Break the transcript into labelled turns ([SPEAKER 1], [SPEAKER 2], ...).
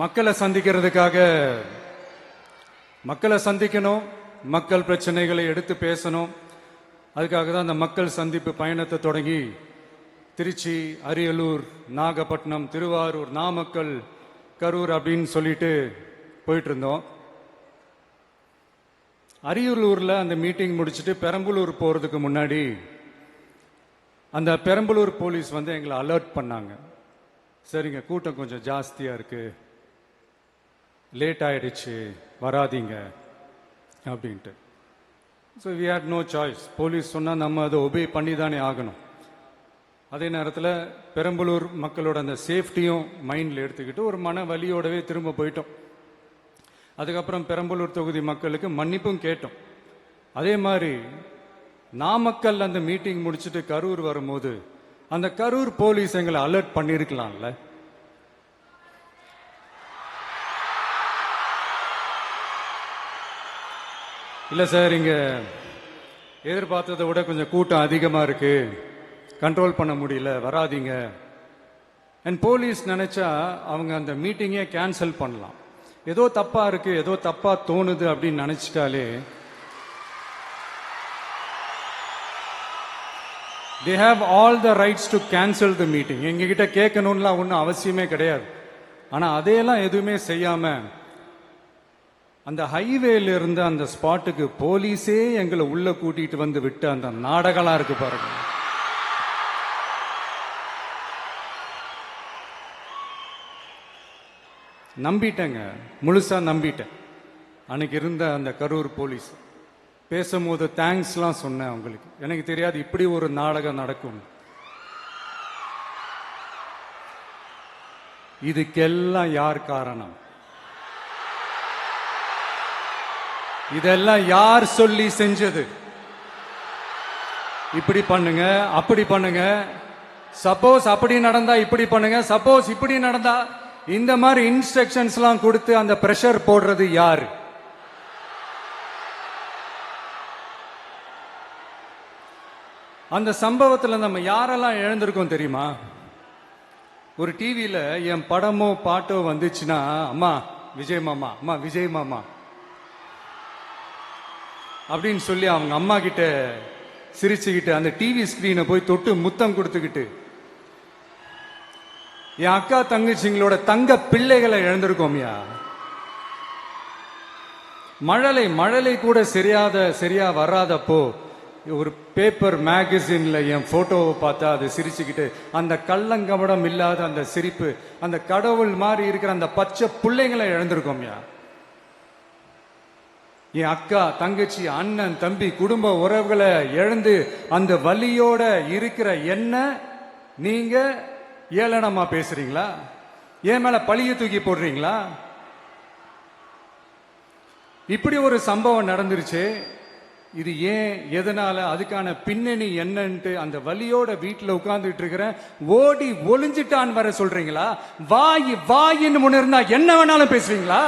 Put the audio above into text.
[SPEAKER 1] மக்களை சந்திக்கணும், மக்கள் பிரச்சனைகளை எடுத்து பேசணும். அதுக்காக தான் அந்த மக்கள் சந்திப்பு பயணத்தை தொடங்கி திருச்சி, அரியலூர், நாகப்பட்டினம், திருவாரூர், நாமக்கல், கரூர் அப்படின்னு சொல்லிட்டு போயிட்டு இருந்தோம். அரியலூர்ல அந்த மீட்டிங் முடிச்சுட்டு பெரம்பலூர் போறதுக்கு முன்னாடி அந்த பெரம்பலூர் போலீஸ் எங்களை அலர்ட் பண்ணாங்க. சரிங்க, கூட்டம் கொஞ்சம் ஜாஸ்தியா இருக்கு, லேட் ஆயிடுச்சு, வராதீங்க அப்படின்ட்டு. So we had no choice. Police சொன்னால் நம்ம அதை ஒபே பண்ணி தானே ஆகணும். அதே நேரத்தில் பெரம்பலூர் மக்களோட அந்த சேஃப்டியும் மைண்டில் எடுத்துக்கிட்டு ஒரு மன வலியோடவே திரும்ப போயிட்டோம். அதுக்கப்புறம் பெரம்பலூர் தொகுதி மக்களுக்கு மன்னிப்பும் கேட்டோம். அதே மாதிரி நாமக்கல் அந்த மீட்டிங் முடிச்சுட்டு கரூர் வரும்போது அந்த கரூர் போலீஸ் எங்களை அலர்ட் பண்ணியிருக்கலாம்ல. இல்லை சார், இங்க எதிர்பார்த்ததை விட கொஞ்சம் கூட்டம் அதிகமா இருக்கு, கண்ட்ரோல் பண்ண முடியல, வராதீங்க. அண்ட் போலீஸ் நினைச்சா அவங்க அந்த மீட்டிங்கே கேன்சல் பண்ணலாம். ஏதோ தப்பா இருக்கு, ஏதோ தப்பா தோணுது அப்படின்னு நினைச்சிட்டாலே they have all the rights to cancel the meeting. எங்ககிட்ட கேட்கணும்லாம் ஒன்றும் அவசியமே கிடையாது. ஆனா அதையெல்லாம் எதுவுமே செய்யாம அந்த ஹைவேல இருந்து அந்த ஸ்பாட்டுக்கு போலீஸே எங்களை உள்ள கூட்டிட்டு வந்து விட்டு அந்த நாடகம்லாம் இருக்கு பாருங்க. நம்பிட்டேங்க, முழுசா நம்பிட்டேன். அன்னைக்கு இருந்த அந்த கரூர் போலீஸ் பேசும்போது தேங்க்ஸ்லாம் சொன்னேன் அவங்களுக்கு. எனக்கு தெரியாது இப்படி ஒரு நாடகம் நடக்கும். இதுக்கெல்லாம் யார் காரணம்? இதெல்லாம் யார் சொல்லி செஞ்சது? இப்படி பண்ணுங்க, அப்படி பண்ணுங்க, சப்போஸ் அப்படி நடந்தா இப்படி பண்ணுங்க, சப்போஸ் இப்படி நடந்தா இந்த மாதிரி இன்ஸ்ட்ரக்ஷன்ஸ்லாம் கொடுத்து அந்த பிரஷர் போடுறது யாரு? அந்த சம்பவத்தில் நம்ம யாரெல்லாம் இழந்திருக்கோம் தெரியுமா? ஒரு டிவியில என் படமோ பாட்டோ வந்துச்சுன்னா, அம்மா விஜய் மாமா, அம்மா விஜய் மாமா அப்படின்னு சொல்லி அவங்க அம்மா கிட்ட சிரிச்சுக்கிட்டு அந்த டிவி ஸ்கிரீனை போய் தொட்டு முத்தம் கொடுத்துக்கிட்டு என் அக்கா தங்கச்சிங்களோட தங்க பிள்ளைகளை இழந்திருக்கோம்யா. மழலை கூட சரியா வராதப்போ ஒரு பேப்பர் மேகசின்ல என் போட்டோவை பார்த்தா அது சிரிச்சுக்கிட்டு அந்த கள்ளங்கபடம் இல்லாத அந்த சிரிப்பு, அந்த கடவுள் மாதிரி இருக்கிற அந்த பச்சை பிள்ளைங்களை இழந்திருக்கோம்யா. என் அக்கா தங்கச்சி, அண்ணன், தம்பி, குடும்ப உறவுகளை இழந்து அந்த வலியோட இருக்கிற என்ன நீங்க ஏளனமா பேசுறீங்களா? என் மேல பழிய தூக்கி போடுறீங்களா? இப்படி ஒரு சம்பவம் நடந்துருச்சு. இது ஏன், எதனால, அதுக்கான பின்னணி என்னன்ட்டு அந்த வலியோட வீட்டுல உட்கார்ந்துட்டு இருக்கிற ஓடி ஒளிஞ்சிட்டான் வர சொல்றீங்களா? வாயின்னு முன்னிருந்தா என்ன வேணாலும் பேசுவீங்களா?